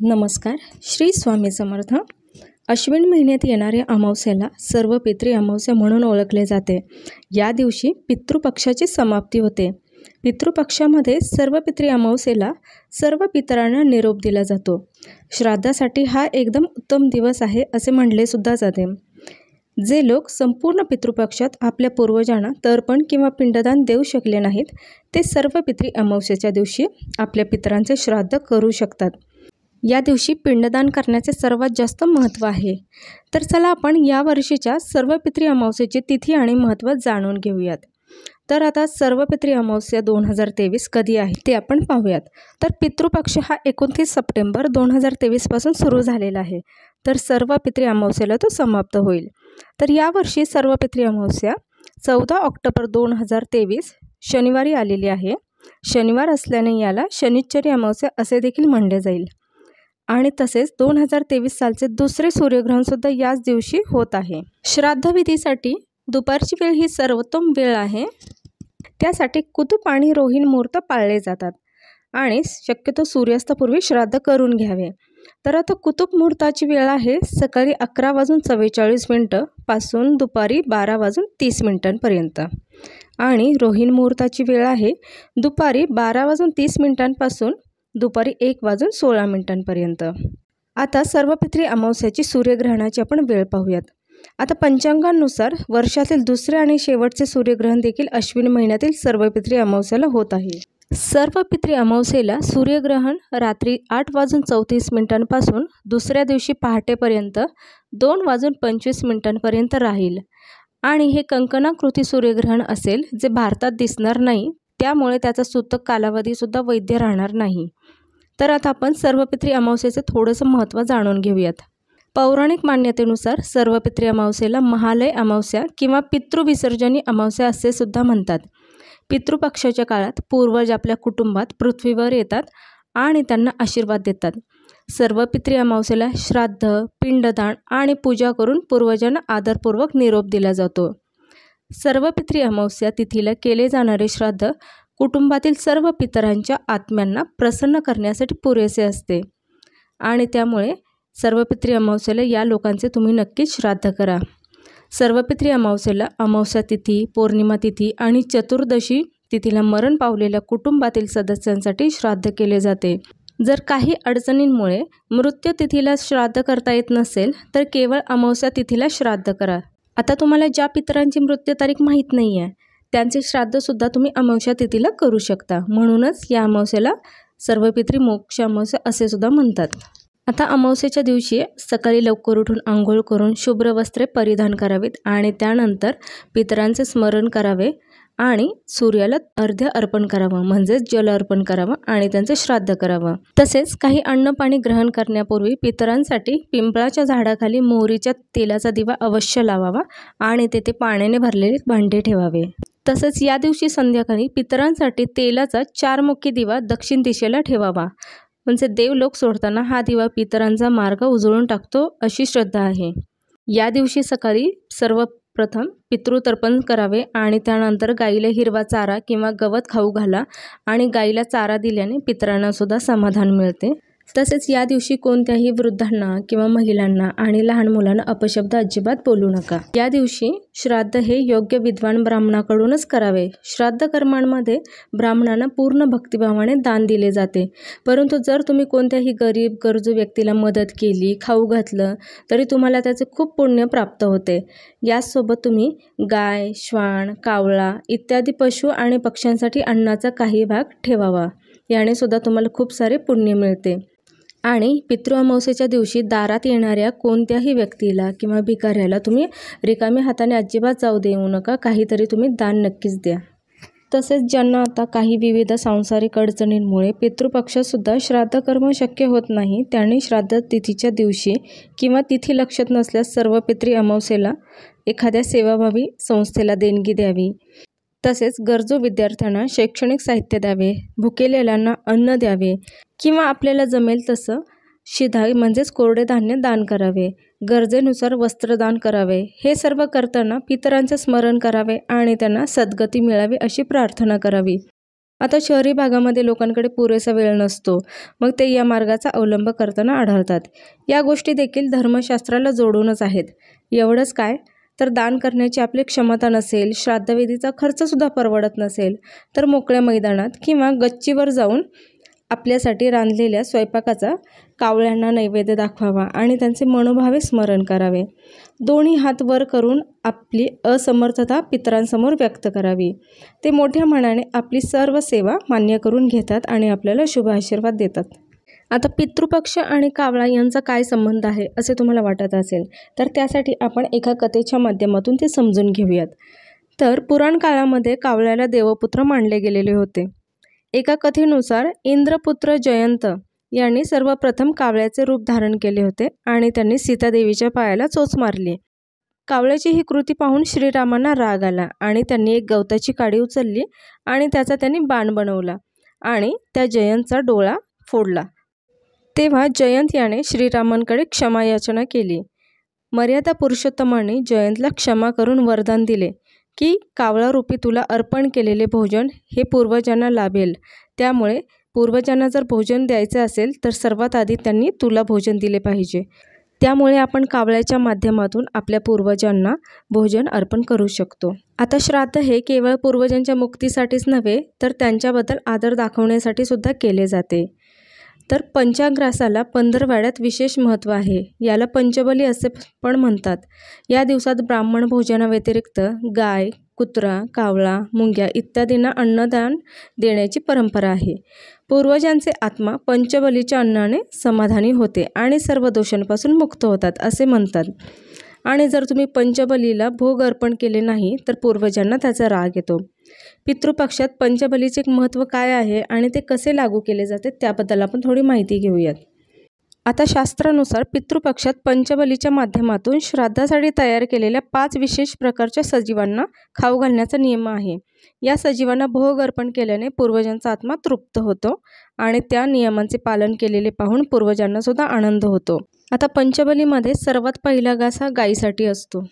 नमस्कार. श्री स्वामी समर्थ. अश्विन महिन्यात येणाऱ्या अमावस्येला सर्व पितृ अमावस्या म्हणून ओळखले जाते. या दिवशी पितृपक्षाची समाप्ती होते. पितृपक्षामध्ये सर्व पितृ अमावस्येला सर्व पितरांना निरोप दिला जातो. श्राद्धासाठी हा एकदम उत्तम दिवस आहे असे म्हणले सुद्धा जाते. जे लोक संपूर्ण पितृपक्षात आपल्या पूर्वजांना तर्पण किंवा पिंडदान देऊ शकले नाहीत, ते सर्व पितृ अमावस्येच्या दिवशी आपल्या पितरांचे श्राद्ध करू शकतात. या दिवशी पिंडदान करण्याचे सर्वात जास्त महत्त्व आहे. तर चला आपण या वर्षीच्या सर्व पितृ अमावस्येची तिथी आणि महत्त्व जाणून घेऊयात. तर आता सर्व पितृ अमावस्या 2023 कधी आहे ते आपण पाहूयात. तर पितृपक्ष हा 29 सप्टेंबर 2023 पासून सुरू झालेला आहे. तर सर्व पितृ अमावस्येला तो समाप्त होईल. तर यावर्षी सर्व पितृ अमावस्या 14 ऑक्टोबर 2023 शनिवारी आलेली आहे. शनिवार असल्याने याला शनिश्चरी अमावस्या असे देखील म्हणले जाईल. आणि तसेच 2023 सालचे दुसरे सूर्यग्रहणसुद्धा याच दिवशी होत आहे. श्राद्धविधीसाठी दुपारची वेळ ही सर्वोत्तम वेळ आहे. त्यासाठी कुतुप आणि रोहिणी मुहूर्त पाळले जातात आणि शक्यतो सूर्यास्तापूर्वी श्राद्ध करून घ्यावे. तर आता कुतुप मुहूर्ताची वेळ आहे सकाळी 11:44 पासून दुपारी 12:30 आणि रोहिणी मुहूर्ताची वेळ आहे दुपारी 12:30 पासून दुपारी 1:16 आता सर्व पितृ अमावस्याची सूर्यग्रहणाची आपण वेळ पाहूयात. आता पंचांगानुसार वर्षातील दुसरे आणि शेवटचे सूर्यग्रहण देखील अश्विन महिन्यातील सर्व पितृ अमावस्याला होत आहे. सर्व पितृ अमावस्येला सूर्यग्रहण रात्री 8:34 पासून दुसऱ्या दिवशी पहाटेपर्यंत 2:25 राहील. आणि हे कंकणाकृती सूर्यग्रहण असेल, जे भारतात दिसणार नाही, त्यामुळे त्याचा सूतक कालावधीसुद्धा वैध राहणार नाही. तर आता आपण सर्व पितृ अमावस्येचे थोडंसं महत्त्व जाणून घेऊयात. पौराणिक मान्यतेनुसार सर्व पितृ अमावस्येला महालय अमावस्या किंवा पितृविसर्जनी अमावस्या असे सुद्धा म्हणतात. पितृपक्षाच्या काळात पूर्वज आपल्या कुटुंबात पृथ्वीवर येतात आणि त्यांना आशीर्वाद देतात. सर्व पितृ अमावस्येला श्राद्ध, पिंडदान आणि पूजा करून पूर्वजांना आदरपूर्वक निरोप दिला जातो. सर्व पितृ अमावस्या तिथीला केले जाणारे श्राद्ध कुटुंबातील सर्व पितरांच्या आत्म्यांना प्रसन्न करण्यासाठी पुरेसे असते आणि त्यामुळे सर्व पितृ अमावस्येला या लोकांचे तुम्ही नक्कीच श्राद्ध करा. सर्व पितृ अमावस्येला अमावस्या तिथी, पौर्णिमा तिथी आणि चतुर्दशी तिथीला मरण पावलेल्या कुटुंबातील सदस्यांसाठी श्राद्ध केले जाते. जर काही अडचणींमुळे मृत्यू तिथीला श्राद्ध करता येत नसेल तर केवळ अमावस्या तिथीला श्राद्ध करा. आता तुम्हाला ज्या पितरांची मृत्यू तारीख माहीत नाही आहे त्यांचे श्राद्धसुद्धा तुम्ही अमावस्या तिथीला करू शकता. म्हणूनच या अमावस्येला सर्व पितृ मोक्ष अमावस्या असे सुद्धा म्हणतात. आता अमावस्येच्या दिवशी सकाळी लवकर उठून आंघोळ करून शुभ्र वस्त्रे परिधान करावीत आणि त्यानंतर पितरांचे स्मरण करावे आणि सूर्याला अर्घ्य अर्पण करावं, म्हणजेच जल अर्पण करावं आणि त्यांचे श्राद्ध करावं. तसेच काही अन्न पाणी ग्रहण करण्यापूर्वी पितरांसाठी पिंपळाच्या झाडाखाली मोहरीच्या तेलाचा दिवा अवश्य लावावा आणि तेथे पाण्याने भरलेले भांडे ठेवावे. तसेच या दिवशी संध्याकाळी पितरांसाठी तेलाचा 4-मुखी दिवा दक्षिण दिशेला ठेवावा. म्हणजे देवलोक सोडताना हा दिवा पितरांचा मार्ग उजळून टाकतो अशी श्रद्धा आहे. या दिवशी सकाळी सर्वप्रथम पितृतर्पण करावे आणि त्यानंतर गाईला हिरवा चारा किंवा गवत खाऊ घाला आणि गाईला चारा दिल्याने पितरांना सुद्धा समाधान मिळते. तसेच या दिवशी कोणत्याही वृद्धांना किंवा महिलांना आणि लहान मुलांना अपशब्द अजिबात बोलू नका. या दिवशी श्राद्ध हे योग्य विद्वान ब्राह्मणाकडूनच करावे. श्राद्ध कर्मांमध्ये ब्राह्मणांना पूर्ण भक्तिभावाने दान दिले जाते. परंतु जर तुम्ही कोणत्याही गरीब गरजू व्यक्तीला मदत केली, खाऊ घातलं, तरी तुम्हाला त्याचे खूप पुण्य प्राप्त होते. याचसोबत तुम्ही गाय, श्वान, कावळा इत्यादी पशु आणि पक्ष्यांसाठी अन्नाचा काही भाग ठेवावा. याने सुद्धा तुम्हाला खूप सारे पुण्य मिळते. आणि पितृ अमावस्येच्या दिवशी दारात येणाऱ्या कोणत्याही व्यक्तीला किंवा भिकाऱ्याला तुम्ही रिकाम्या हाताने अजिबात जाऊ देऊ नका. काहीतरी तुम्ही दान नक्कीच द्या. तसेच ज्यांना आता काही विविध सांसारिक अडचणींमुळे पितृपक्षातसुद्धा श्राद्धकर्म शक्य होत नाही, त्यांनी श्राद्ध तिथीच्या दिवशी किंवा तिथी लक्षात नसल्यास सर्व पितृ अमावस्येला एखाद्या सेवाभावी संस्थेला देणगी द्यावी. तसेच गरजू विद्यार्थ्यांना शैक्षणिक साहित्य द्यावे, भुकेलेल्यांना अन्न द्यावे किंवा आपल्याला जमेल तसं शिधाई म्हणजेच कोरडे धान्य दान करावे. गरजेनुसार वस्त्रदान करावे. हे सर्व करताना पितरांचे स्मरण करावे आणि त्यांना सद्गती मिळावी अशी प्रार्थना करावी. आता शहरी भागामध्ये लोकांकडे पुरेसा वेळ नसतो, मग ते या मार्गाचा अवलंब करताना आढळतात. या गोष्टी देखील धर्मशास्त्राला जोडूनच आहेत. एवढंच काय, तर दान करण्याची आपली क्षमता नसेल, श्राद्धविधीचा खर्चसुद्धा परवडत नसेल, तर मोकळ्या मैदानात किंवा गच्चीवर जाऊन आपल्यासाठी रांधलेल्या स्वयंपाकाचा कावळ्यांना नैवेद्य दाखवावा आणि त्यांचे मनोभावे स्मरण करावे. दोन्ही हात वर करून आपली असमर्थता पितरांसमोर व्यक्त करावी. ते मोठ्या मनाने आपली सर्व सेवा मान्य करून घेतात आणि आपल्याला शुभ आशीर्वाद देतात. आता पितृपक्ष आणि कावळा यांचा काय संबंध आहे असे तुम्हाला वाटत असेल, तर त्यासाठी आपण एका कथेच्या माध्यमातून ते समजून घेऊयात. तर पुराण काळामध्ये कावळ्याला देवपुत्र मानले गेलेले होते. एका कथेनुसार इंद्रपुत्र जयंत यांनी सर्वप्रथम कावळ्याचे रूप धारण केले होते आणि त्यांनी सीतादेवीच्या पायाला चोच मारली. कावळ्याची ही कृती पाहून श्रीरामांना राग आला आणि त्यांनी एक गवताची काडी उचलली आणि त्याचा त्यांनी बाण बनवला आणि त्या जयंतचा डोळा फोडला. तेव्हा जयंत याने श्रीरामांकडे क्षमा याचना केली. मर्यादा पुरुषोत्तमाने जयंतला क्षमा करून वरदान दिले की कावळारूपी तुला अर्पण केलेले भोजन हे पूर्वजांना लाभेल. त्यामुळे पूर्वजांना जर भोजन द्यायचे असेल तर सर्वात आधी त्यांनी तुला भोजन दिले पाहिजे. त्यामुळे आपण कावळ्याच्या माध्यमातून आपल्या पूर्वजांना भोजन अर्पण करू शकतो. आता श्राद्ध हे केवळ पूर्वजांच्या मुक्तीसाठीच नव्हे तर त्यांच्याबद्दल आदर दाखवण्यासाठी सुद्धा केले जाते. तर पंचाग्रासाला पंधरवड्यात विशेष महत्त्व आहे. याला पंचबली असे पण म्हणतात. या दिवसात ब्राह्मण भोजनाव्यतिरिक्त गाय, कुत्रा, कावळा, मुंग्या इत्यादींना अन्नदान देण्याची परंपरा आहे. पूर्वजांचे आत्मा पंचबलीच्या अन्नाने समाधानी होते आणि सर्व दोषांपासून मुक्त होतात असे म्हणतात. आणि जर तुम्ही पंचबलीला भोग अर्पण केले नाही तर पूर्वजांना त्याचा राग येतो. पितृपक्षात पंचबलीचे महत्त्व काय आहे आणि ते कसे लागू केले जाते त्याबद्दल आपण थोडी माहिती घेऊयात. आता शास्त्रानुसार पितृपक्षात पंचबलीच्या माध्यमातून श्राद्धासाठी तयार केलेल्या 5 विशेष प्रकारच्या सजीवांना खाऊ घालण्याचा नियम आहे. या सजीवांना भोग अर्पण केल्याने पूर्वजांचा आत्मा तृप्त होतो आणि त्या नियमांचे पालन केलेले पाहून पूर्वजांना सुद्धा आनंद होतो. आता पंचबलीमध्ये सर्वात पहिला घास हा गायीसाठी असतो.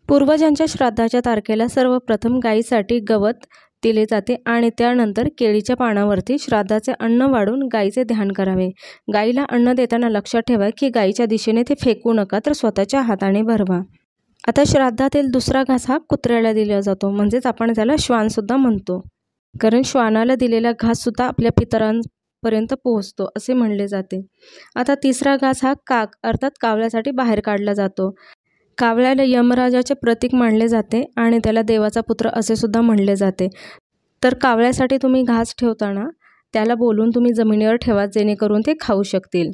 पूर्वजांच्या श्राद्धाच्या तारखेला सर्वप्रथम गायीसाठी गवत दिले जाते आणि त्यानंतर केळीच्या पानावरती श्राद्धाचे अन्न वाढून गायीचे ध्यान करावे. गायीला अन्न देताना लक्षात ठेवा की गायीच्या दिशेने ते फेकू नका तर स्वतःच्या हाताने भरवा. आता श्राद्धातील दुसरा घास हा कुत्र्याला दिला जातो, म्हणजेच आपण त्याला श्वानसुद्धा म्हणतो, कारण श्वानाला दिलेला घाससुद्धा आपल्या पितरांपर्यंत पोहोचतो असे म्हणले जाते. आता तिसरा घास हा काक अर्थात कावळ्यासाठी बाहेर काढला जातो. कावळ्याला यमराजाचे प्रतीक मानले जाते आणि त्याला देवाचा पुत्र असे सुद्धा म्हणले जाते. तर कावळ्यासाठी तुम्ही घास ठेवताना त्याला बोलून तुम्ही जमिनीवर ठेवा जेणेकरून ते खाऊ शकतील.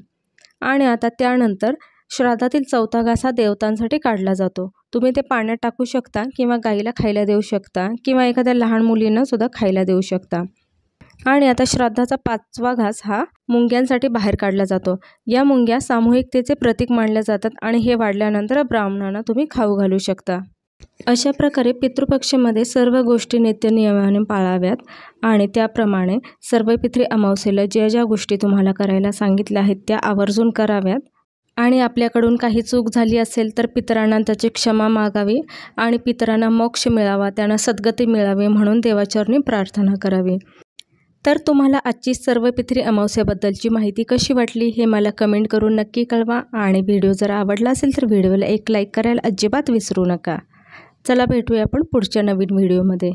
आणि आता त्यानंतर श्राद्धातील चौथा घास हा देवतांसाठी काढला जातो. तुम्ही ते पाण्यात टाकू शकता किंवा गाईला खायला देऊ शकता किंवा एखाद्या लहान मुलींना सुद्धा खायला देऊ शकता. आणि आता श्राद्धाचा 5वा घास हा मुंग्यांसाठी बाहेर काढला जातो. या मुंग्या सामूहिकतेचे प्रतीक मानल्या जातात आणि हे वाढल्यानंतर ब्राह्मणांना तुम्ही खाऊ घालू शकता. अशा प्रकारे पितृपक्षामध्ये सर्व गोष्टी नित्यनियमाने पाळाव्यात आणि त्याप्रमाणे सर्व पितृ अमावस्येला ज्या ज्या गोष्टी तुम्हाला करायला सांगितल्या आहेत त्या आवर्जून कराव्यात. आणि आपल्याकडून काही चूक झाली असेल तर पितरांना त्याची क्षमा मागावी आणि पितरांना मोक्ष मिळावा, त्यांना सद्गती मिळावी म्हणून देवाचरणी प्रार्थना करावी. तर तुम्हाला आजची सर्व पितृ अमावस्येबद्दलची माहिती कशी वाटली हे मला कमेंट करून नक्की कळवा. आणि व्हिडिओ जर आवडला असेल तर व्हिडिओला एक लाईक करायला अजिबात विसरू नका. चला भेटूया आपण पुढच्या नवीन व्हिडिओमध्ये.